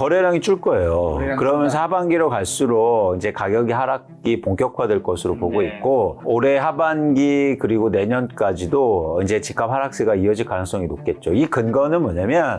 거래량이 줄 거예요. 그러면서 하반기로 갈수록 이제 가격이 하락이 본격화될 것으로 보고 있고, 올해 하반기 그리고 내년까지도 이제 집값 하락세가 이어질 가능성이 높겠죠. 이 근거는 뭐냐면,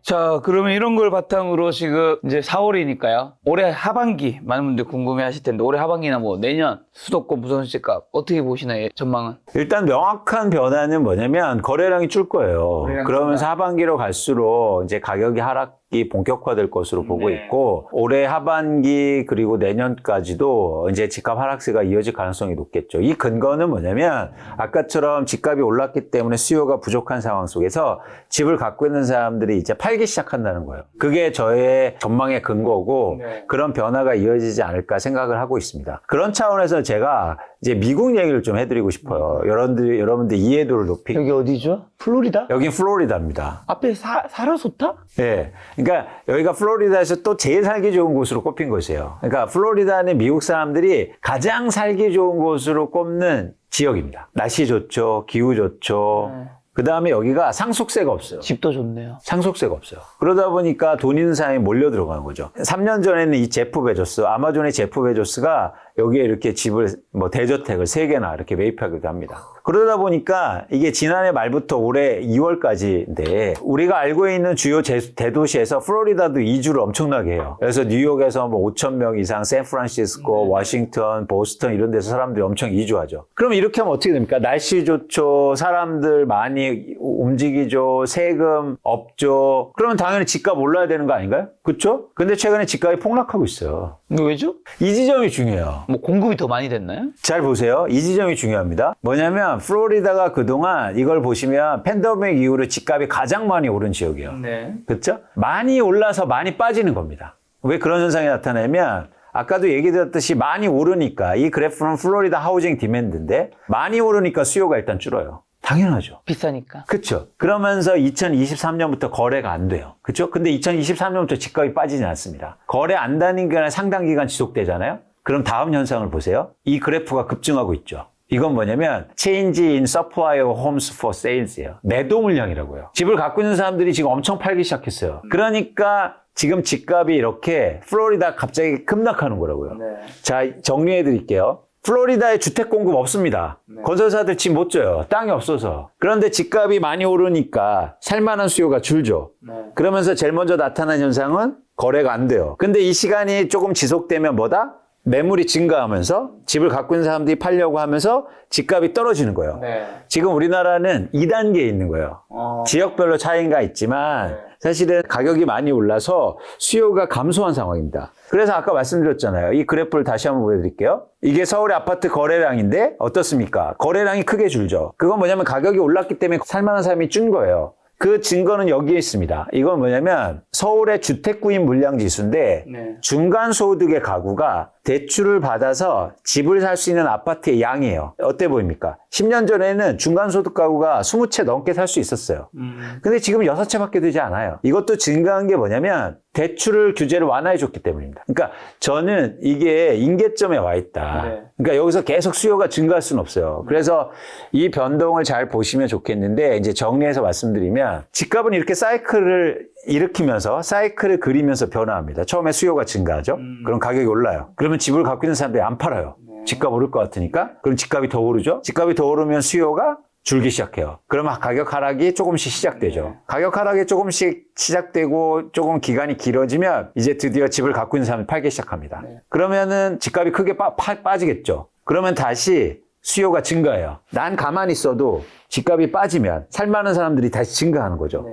자, 그러면 이런 걸 바탕으로 지금 이제 4월이니까요. 올해 하반기 많은 분들 궁금해 하실 텐데 올해 하반기나 뭐 내년 수도권 부동산 집값 어떻게 보시나요? 전망은? 일단 명확한 변화는 뭐냐면 거래량이 줄 거예요. 그러면서 하반기로 갈수록 이제 가격이 하락이 본격화될 것으로 보고 있고, 올해 하반기 그리고 내년까지도 이제 집값 하락세가 이어질 가능성이 높겠죠. 이 근거는 뭐냐면 아까처럼 집값이 올랐기 때문에 수요가 부족한 상황 속에서 집을 갖고 있는 사람들이 이제 팔기 시작한다는 거예요. 그게 저의 전망의 근거고 그런 변화가 이어지지 않을까 생각을 하고 있습니다. 그런 차원에서 제가 이제 미국 얘기를 좀 해드리고 싶어요. 여러분들 이해도를 높이기. 여기 어디죠? 플로리다? 여긴 플로리다입니다. 앞에 사라소타? 네. 그러니까 여기가 플로리다에서 또 제일 살기 좋은 곳으로 꼽힌 곳이에요. 그러니까 플로리다는 미국 사람들이 가장 살기 좋은 곳으로 꼽는 지역입니다. 날씨 좋죠. 기후 좋죠. 그 다음에 여기가 상속세가 없어요. 집도 좋네요. 상속세가 없어요. 그러다 보니까 돈 있는 사람이 몰려 들어가는 거죠. 3년 전에는 이 제프 베조스, 아마존의 제프 베조스가 여기에 이렇게 집을, 대저택을 3개나 이렇게 매입하기도 합니다. 그러다 보니까 이게 지난해 말부터 올해 2월까지인데 우리가 알고 있는 주요 대도시에서 플로리다도 이주를 엄청나게 해요. 그래서 뉴욕에서 5,000명 이상, 샌프란시스코, 워싱턴, 보스턴 이런 데서 사람들이 엄청 이주하죠. 그럼 이렇게 하면 어떻게 됩니까? 날씨 좋죠. 사람들 많이 움직이죠. 세금 없죠. 그러면 당연히 집값 올라야 되는 거 아닌가요? 그렇죠? 근데 최근에 집값이 폭락하고 있어요. 왜죠? 이 지점이 중요해요. 뭐 공급이 더 많이 됐나요? 잘 보세요. 이 지점이 중요합니다. 뭐냐면 플로리다가 그동안 이걸 보시면 팬데믹 이후로 집값이 가장 많이 오른 지역이에요. 네. 그렇죠? 많이 올라서 많이 빠지는 겁니다. 왜 그런 현상이 나타나냐면 아까도 얘기 드렸듯이 많이 오르니까 이 그래프는 플로리다 하우징 디맨드인데 많이 오르니까 수요가 일단 줄어요. 당연하죠. 비싸니까. 그렇죠. 그러면서 2023년부터 거래가 안 돼요. 그렇죠? 근데 2023년부터 집값이 빠지지 않습니다. 거래 안 되는 게 상당 기간 지속되잖아요. 그럼 다음 현상을 보세요. 이 그래프가 급증하고 있죠. 이건 뭐냐면 Change in Supply of Homes for Sales예요. 매도 물량이라고요. 집을 갖고 있는 사람들이 지금 엄청 팔기 시작했어요. 그러니까 지금 집값이 이렇게 플로리다 갑자기 급락하는 거라고요. 자, 정리해 드릴게요. 플로리다에 주택 공급 없습니다. 건설사들 집 못 줘요. 땅이 없어서. 그런데 집값이 많이 오르니까 살만한 수요가 줄죠. 그러면서 제일 먼저 나타난 현상은 거래가 안 돼요. 근데 이 시간이 조금 지속되면 뭐다? 매물이 증가하면서 집을 갖고 있는 사람들이 팔려고 하면서 집값이 떨어지는 거예요. 지금 우리나라는 2단계에 있는 거예요. 지역별로 차이가 있지만 사실은 가격이 많이 올라서 수요가 감소한 상황입니다. 그래서 아까 말씀드렸잖아요. 이 그래프를 다시 한번 보여드릴게요. 이게 서울의 아파트 거래량인데 어떻습니까? 거래량이 크게 줄죠. 그건 뭐냐면 가격이 올랐기 때문에 살만한 사람이 준 거예요. 그 증거는 여기에 있습니다. 이건 뭐냐면 서울의 주택구입 물량 지수인데 중간 소득의 가구가 대출을 받아서 집을 살 수 있는 아파트의 양이에요. 어때 보입니까? 10년 전에는 중간 소득 가구가 20채 넘게 살 수 있었어요. 근데 지금 6채밖에 되지 않아요. 이것도 증가한 게 뭐냐면 대출을 규제를 완화해 줬기 때문입니다. 그러니까 저는 이게 임계점에 와 있다. 그러니까 여기서 계속 수요가 증가할 수는 없어요. 그래서 이 변동을 잘 보시면 좋겠는데 이제 정리해서 말씀드리면 집값은 이렇게 사이클을 일으키면서 사이클을 그리면서 변화합니다. 처음에 수요가 증가하죠. 그럼 가격이 올라요. 그러면 집을 갖고 있는 사람들이 안 팔아요. 집값 오를 것 같으니까. 그럼 집값이 더 오르죠. 집값이 더 오르면 수요가 줄기 시작해요. 그러면 가격 하락이 조금씩 시작되죠. 가격 하락이 조금씩 시작되고 조금 기간이 길어지면 이제 드디어 집을 갖고 있는 사람이 팔기 시작합니다. 그러면은 집값이 크게 빠지겠죠. 그러면 다시 수요가 증가해요. 난 가만히 있어도 집값이 빠지면 살만한 사람들이 다시 증가하는 거죠.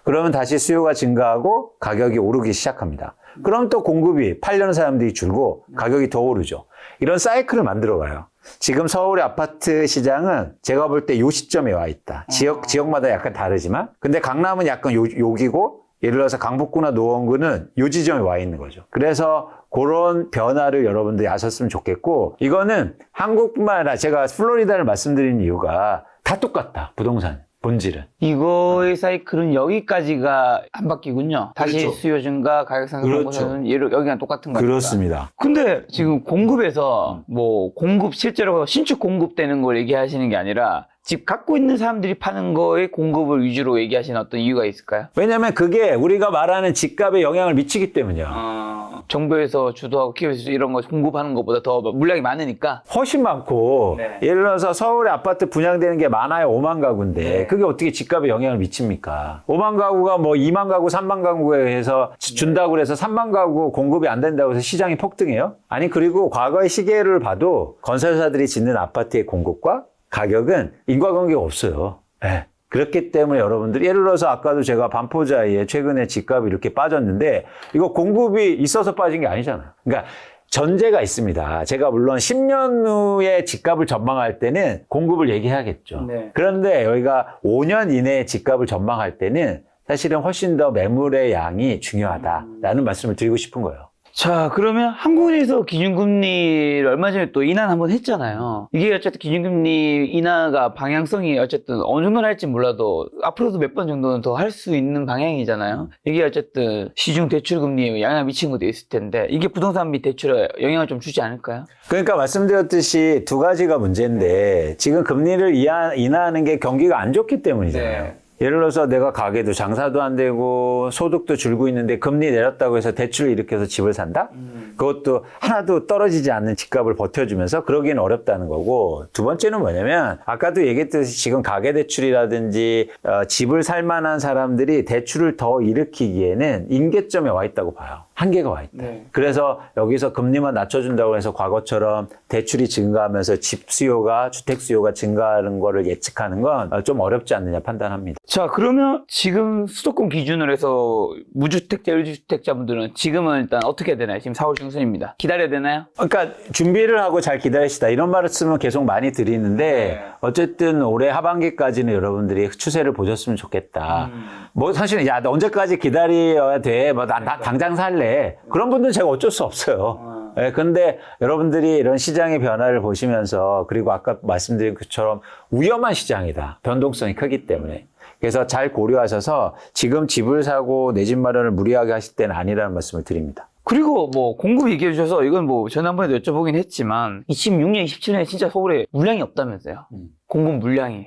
그러면 다시 수요가 증가하고 가격이 오르기 시작합니다. 그럼 또 공급이 팔려는 사람들이 줄고 가격이 더 오르죠. 이런 사이클을 만들어가요. 지금 서울의 아파트 시장은 제가 볼 때 이 시점에 와 있다. 지역마다 약간 다르지만 근데 강남은 약간 여기고 예를 들어서 강북구나 노원구는 이 지점에 와 있는 거죠. 그래서 그런 변화를 여러분들이 아셨으면 좋겠고 이거는 한국뿐만 아니라 제가 플로리다를 말씀드린 이유가 다 똑같다. 부동산 본질은. 이거의 사이클은 여기까지가 한 바퀴군요. 다시 그렇죠. 수요 증가, 가격 상승 보고서는 여기랑 똑같은 거니까. 그렇습니다. 근데 지금 공급에서 뭐 공급 실제로 신축 공급되는 걸 얘기하시는 게 아니라 집 갖고 있는 사람들이 파는 거에 공급을 위주로 얘기하시는 어떤 이유가 있을까요? 왜냐면 그게 우리가 말하는 집값에 영향을 미치기 때문이야. 정부에서 주도하고 기업에서 이런 거 공급하는 것보다 더 물량이 많으니까. 훨씬 많고 네. 예를 들어서 서울에 아파트 분양되는 게 많아요. 5만 가구인데 네. 그게 어떻게 집값에 영향을 미칩니까? 5만 가구가 뭐 2만 가구, 3만 가구에 해서 준다고 해서 3만 가구 공급이 안 된다고 해서 시장이 폭등해요? 아니 그리고 과거의 시계를 봐도 건설사들이 짓는 아파트의 공급과 가격은 인과관계가 없어요. 네. 그렇기 때문에 여러분들 예를 들어서 아까도 제가 반포자에 최근에 집값이 이렇게 빠졌는데 이거 공급이 있어서 빠진 게 아니잖아요. 그러니까 전제가 있습니다. 제가 물론 10년 후에 집값을 전망할 때는 공급을 얘기해야겠죠. 네. 그런데 여기가 5년 이내에 집값을 전망할 때는 사실은 훨씬 더 매물의 양이 중요하다라는 말씀을 드리고 싶은 거예요. 자, 그러면 한국에서 기준금리를 얼마 전에 또 인하 한번 했잖아요. 이게 어쨌든 기준금리 인하가 방향성이 어쨌든 어느 정도는 할지 몰라도 앞으로도 몇 번 정도는 더 할 수 있는 방향이잖아요. 이게 어쨌든 시중 대출금리에 영향을 미친 것도 있을 텐데 이게 부동산 및 대출에 영향을 좀 주지 않을까요? 그러니까 말씀드렸듯이 두 가지가 문제인데 지금 금리를 인하하는 게 경기가 안 좋기 때문이잖아요. 네. 예를 들어서 내가 가게도 장사도 안 되고 소득도 줄고 있는데 금리 내렸다고 해서 대출을 일으켜서 집을 산다? 그것도 하나도 떨어지지 않는 집값을 버텨주면서 그러기는 어렵다는 거고 두 번째는 뭐냐면 아까도 얘기했듯이 지금 가계대출이라든지 집을 살 만한 사람들이 대출을 더 일으키기에는 임계점에 와 있다고 봐요. 한계가 와 있다. 네. 그래서 여기서 금리만 낮춰준다고 해서 과거처럼 대출이 증가하면서 집 수요가 주택 수요가 증가하는 거를 예측하는 건 좀 어렵지 않느냐 판단합니다. 자, 그러면 지금 수도권 기준으로 해서 무주택자, 1주택자분들은 지금은 일단 어떻게 해야 되나요? 지금 4월 중순입니다. 기다려야 되나요? 그러니까 준비를 하고 잘 기다리시다 이런 말을 쓰면 계속 많이 드리는데 어쨌든 올해 하반기까지는 여러분들이 추세를 보셨으면 좋겠다. 뭐 사실은 야, 너 언제까지 기다려야 돼? 뭐 나 당장 살래. 그런 분들은 제가 어쩔 수 없어요. 예, 근데 여러분들이 이런 시장의 변화를 보시면서 그리고 아까 말씀드린 것처럼 위험한 시장이다. 변동성이 크기 때문에. 그래서 잘 고려하셔서 지금 집을 사고 내 집 마련을 무리하게 하실 때는 아니라는 말씀을 드립니다. 그리고 뭐 공급 얘기해 주셔서 이건 뭐 지난번에도 여쭤보긴 했지만 26년, 27년에 진짜 서울에 물량이 없다면서요. 공급 물량이.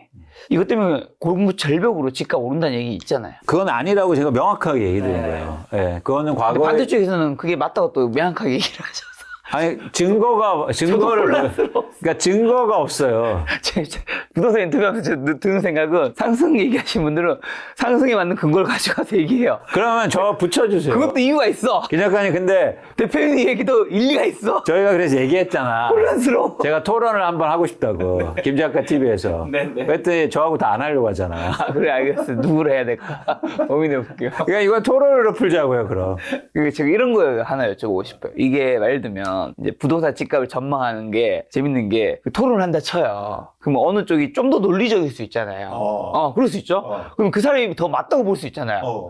이것 때문에 공급 절벽으로 집값 오른다는 얘기 있잖아요. 그건 아니라고 제가 명확하게 얘기 드린 거예요. 예, 그거는 근데 과거에. 반대쪽에서는 그게 맞다고 또 명확하게 얘기를 하셔서. 아니, 증거를. 그러니까 증거가 없어요. 부동산 인터뷰하면서 드는 생각은 상승 얘기하신 분들은 상승에 맞는 근거를 가져가서 얘기해요. 그러면 저 붙여주세요. 그것도 이유가 있어. 김 작가님, 근데 대표님 얘기도 일리가 있어. 저희가 그래서 얘기했잖아. 혼란스러워. 제가 토론을 한번 하고 싶다고. 김 작가 TV에서. 네네. 그랬더니 저하고 다 안 하려고 하잖아요. 아, 그래, 알겠어. 누구를 해야 될까? 고민해 볼게요. 그러니까 이건 토론으로 풀자고요, 그럼. 제가 이런 거 하나 여쭤보고 싶어요. 이게 예를 들면 이제 부동산 집값을 전망하는 게 재밌는 게 토론을 한다 쳐요. 그럼 어느 쪽이 좀 더 논리적일 수 있잖아요. 그럴 수 있죠. 그럼 그 사람이 더 맞다고 볼 수 있잖아요.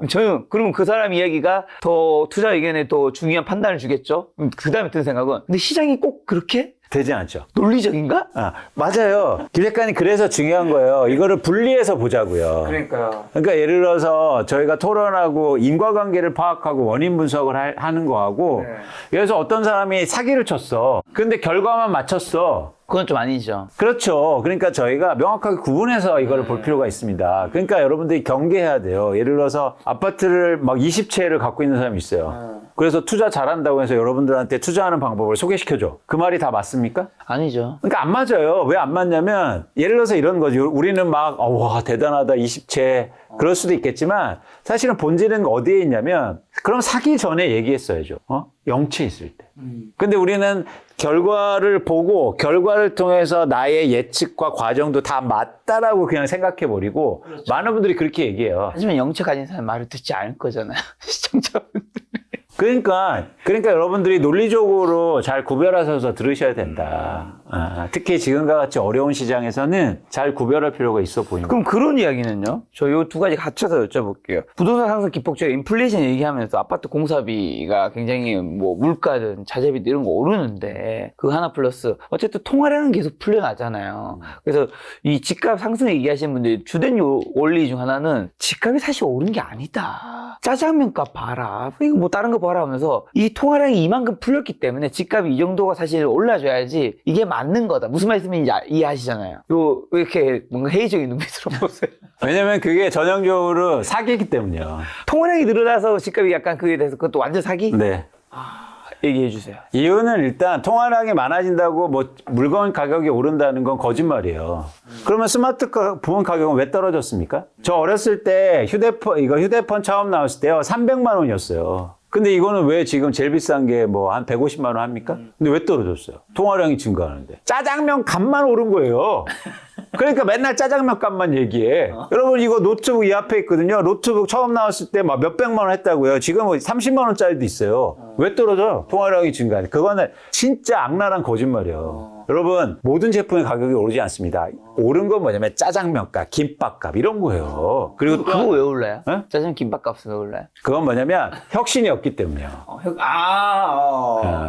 그러면 그 사람 이야기가 더 투자 의견에 더 중요한 판단을 주겠죠. 그 다음에 든 생각은 근데 시장이 꼭 그렇게 되지 않죠. 논리적인가? 맞아요. 김 작가님, 그래서 중요한 거예요. 이거를 분리해서 보자고요. 그러니까요. 그러니까 예를 들어서 저희가 토론하고 인과관계를 파악하고 원인 분석을 하는 거하고 그래서 어떤 사람이 사기를 쳤어. 근데 결과만 맞췄어. 그건 좀 아니죠. 그렇죠. 그러니까 저희가 명확하게 구분해서 이거를 볼 필요가 있습니다. 그러니까 여러분들이 경계해야 돼요. 예를 들어서 아파트를 막 20채를 갖고 있는 사람이 있어요. 그래서 투자 잘한다고 해서 여러분들한테 투자하는 방법을 소개시켜줘. 그 말이 다 맞습니까? 아니죠. 그러니까 안 맞아요. 왜 안 맞냐면 예를 들어서 이런 거죠. 우리는 막 와 대단하다 20채 그럴 수도 있겠지만 사실은 본질은 어디에 있냐면 그럼 사기 전에 얘기했어야죠. 영채 있을 때. 근데 우리는 결과를 보고 결과를 통해서 나의 예측과 과정도 다 맞다라고 그냥 생각해버리고 많은 분들이 그렇게 얘기해요. 하지만 영채 가진 사람 말을 듣지 않을 거잖아요. 시청자분들. 그러니까 여러분들이 논리적으로 잘 구별하셔서 들으셔야 된다. 특히 지금과 같이 어려운 시장에서는 잘 구별할 필요가 있어 보입니다. 그럼 그런 이야기는요? 저 요 두 가지 갖춰서 여쭤볼게요. 부동산 상승 기폭제가 인플레이션 얘기하면서 아파트 공사비가 굉장히 뭐 물가든 자재비든 이런 거 오르는데 그 하나 플러스 어쨌든 통화량은 계속 풀려나잖아요. 그래서 이 집값 상승 얘기하시는 분들이 주된 원리 중 하나는 집값이 사실 오른 게 아니다. 짜장면 값 봐라. 이거 뭐 다른 거 봐라 하면서 이 통화량이 이만큼 풀렸기 때문에 집값이 이 정도가 사실 올라줘야지 이게 맞는 거다. 무슨 말씀인지 이해하시잖아요. 왜 이렇게 뭔가 회의적인 눈빛으로 보세요? 왜냐면 그게 전형적으로 사기이기 때문이요. 통화량이 늘어나서 집값이 약간 그에 대해서 그것도 완전 사기? 네. 얘기해 주세요. 이유는 일단 통화량이 많아진다고 뭐 물건 가격이 오른다는 건 거짓말이에요. 그러면 스마트폰 가격은 왜 떨어졌습니까? 저 어렸을 때 휴대폰 처음 나왔을 때요, 300만 원이었어요. 근데 이거는 왜 지금 제일 비싼 게 뭐 한 150만 원 합니까? 근데 왜 떨어졌어요? 통화량이 증가하는데. 짜장면 값만 오른 거예요. 그러니까 맨날 짜장면 값만 얘기해. 여러분 이거 노트북 이 앞에 있거든요. 노트북 처음 나왔을 때 막 몇백만 원 했다고요. 지금 30만 원짜리도 있어요. 왜 떨어져? 통화량이 증가하는. 그거는 진짜 악랄한 거짓말이에요. 여러분 모든 제품의 가격이 오르지 않습니다. 오른 건 뭐냐면 짜장면값, 김밥값 이런 거예요. 그리고 그거 왜 올라요? 네? 짜장 김밥 값은 왜 올라요? 그건 뭐냐면 혁신이 없기 때문이에요.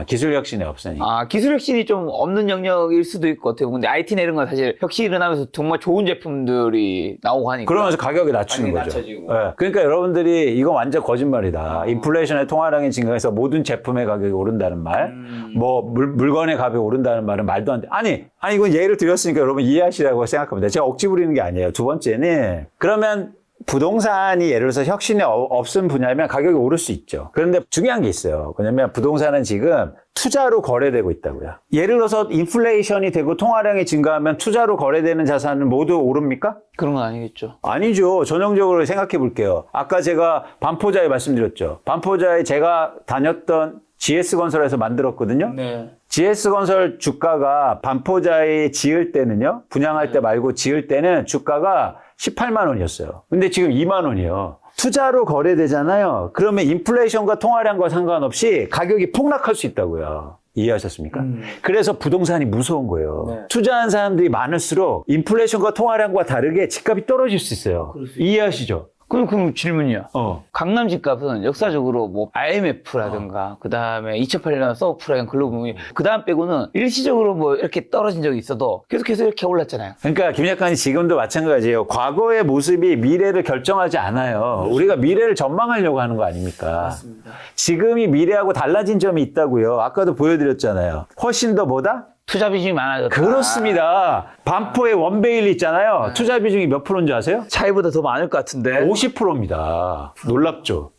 기술 혁신이 없으니까. 기술 혁신이 좀 없는 영역일 수도 있고 어떻게 보면 근데 IT나 이런 건 사실 혁신이 일어나면서 정말 좋은 제품들이 나오고 하니까 그러면서 가격이 낮추는 가격이 거죠. 낮춰지고. 네. 그러니까 여러분들이 이건 완전 거짓말이다. 인플레이션의 통화량이 증가해서 모든 제품의 가격이 오른다는 말, 뭐 물건의 가격이 오른다는 말은 말도 안 돼. 아니 이건 예를 들었으니까 여러분 이해하시라고 생각합니다. 제가 억지 부리는 게 아니에요. 두 번째는 그러면 부동산이 예를 들어서 혁신이 없은 분야면 가격이 오를 수 있죠. 그런데 중요한 게 있어요. 왜냐면 부동산은 지금 투자로 거래되고 있다고요. 예를 들어서 인플레이션이 되고 통화량이 증가하면 투자로 거래되는 자산은 모두 오릅니까? 그런 건 아니겠죠. 아니죠. 전형적으로 생각해 볼게요. 아까 제가 반포자에 말씀드렸죠. 반포자에 제가 다녔던 GS건설에서 만들었거든요. 네. GS건설 주가가 반포자에 지을 때는요. 분양할 때 말고 지을 때는 주가가 18만 원이었어요. 근데 지금 2만 원이에요. 투자로 거래되잖아요. 그러면 인플레이션과 통화량과 상관없이 가격이 폭락할 수 있다고요. 이해하셨습니까? 그래서 부동산이 무서운 거예요. 네. 투자한 사람들이 많을수록 인플레이션과 통화량과 다르게 집값이 떨어질 수 있어요. 이해하시죠? 그럼 질문이요. 강남 집값은 역사적으로 뭐 IMF라든가 그 다음에 2008년 서브프라임 글로벌 그 다음 빼고는 일시적으로 뭐 이렇게 떨어진 적이 있어도 계속해서 이렇게 올랐잖아요. 그러니까 김 작가님 지금도 마찬가지예요. 과거의 모습이 미래를 결정하지 않아요. 우리가 미래를 전망하려고 하는 거 아닙니까? 맞습니다. 지금이 미래하고 달라진 점이 있다고요. 아까도 보여드렸잖아요. 훨씬 더 뭐다? 투자 비중이 많아졌다. 그렇습니다. 반포의 원베일리 있잖아요. 투자 비중이 몇 프로인지 아세요? 차이보다 더 많을 것 같은데. 50%입니다. 놀랍죠?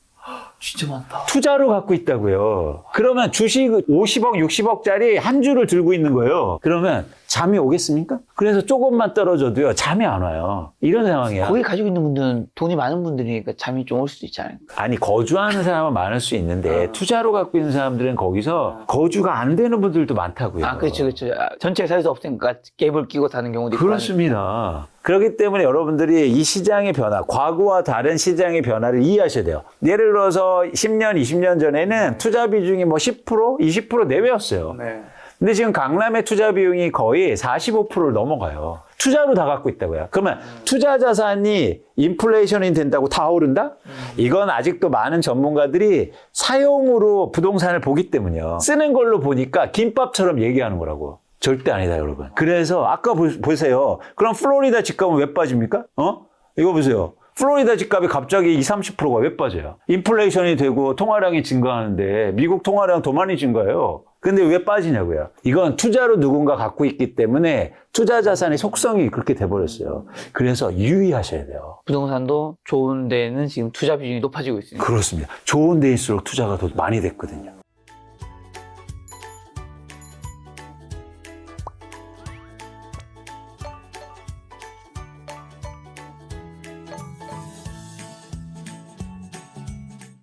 진짜 많다. 투자로 갖고 있다고요. 그러면 주식 50억, 60억짜리 한 주를 들고 있는 거예요. 그러면 잠이 오겠습니까? 그래서 조금만 떨어져도요, 잠이 안 와요. 이런 상황이야. 거기 가지고 있는 분들은 돈이 많은 분들이니까 잠이 좀 올 수도 있지 않을까? 아니, 거주하는 사람은 많을 수 있는데, 투자로 갖고 있는 사람들은 거기서 거주가 안 되는 분들도 많다고요. 그렇죠. 전체에 살 수 없으니까 갭을 끼고 사는 경우도 있고. 그렇습니다. 그렇기 때문에 여러분들이 이 시장의 변화, 과거와 다른 시장의 변화를 이해하셔야 돼요. 예를 들어서 10년, 20년 전에는 투자 비중이 뭐 10%, 20% 내외였어요. 네. 근데 지금 강남의 투자 비용이 거의 45%를 넘어가요. 투자로 다 갖고 있다고요. 그러면 투자 자산이 인플레이션이 된다고 다 오른다? 이건 아직도 많은 전문가들이 사용으로 부동산을 보기 때문이요. 쓰는 걸로 보니까 김밥처럼 얘기하는 거라고. 절대 아니다, 여러분. 그래서 아까 보세요. 그럼 플로리다 집값은 왜 빠집니까? 이거 보세요. 플로리다 집값이 갑자기 20, 30%가 왜 빠져요? 인플레이션이 되고 통화량이 증가하는데 미국 통화량 더 많이 증가해요. 근데 왜 빠지냐고요? 이건 투자로 누군가 갖고 있기 때문에 투자 자산의 속성이 그렇게 돼버렸어요. 그래서 유의하셔야 돼요. 부동산도 좋은 데는 지금 투자 비중이 높아지고 있습니다. 그렇습니다. 좋은 데일수록 투자가 더 많이 됐거든요.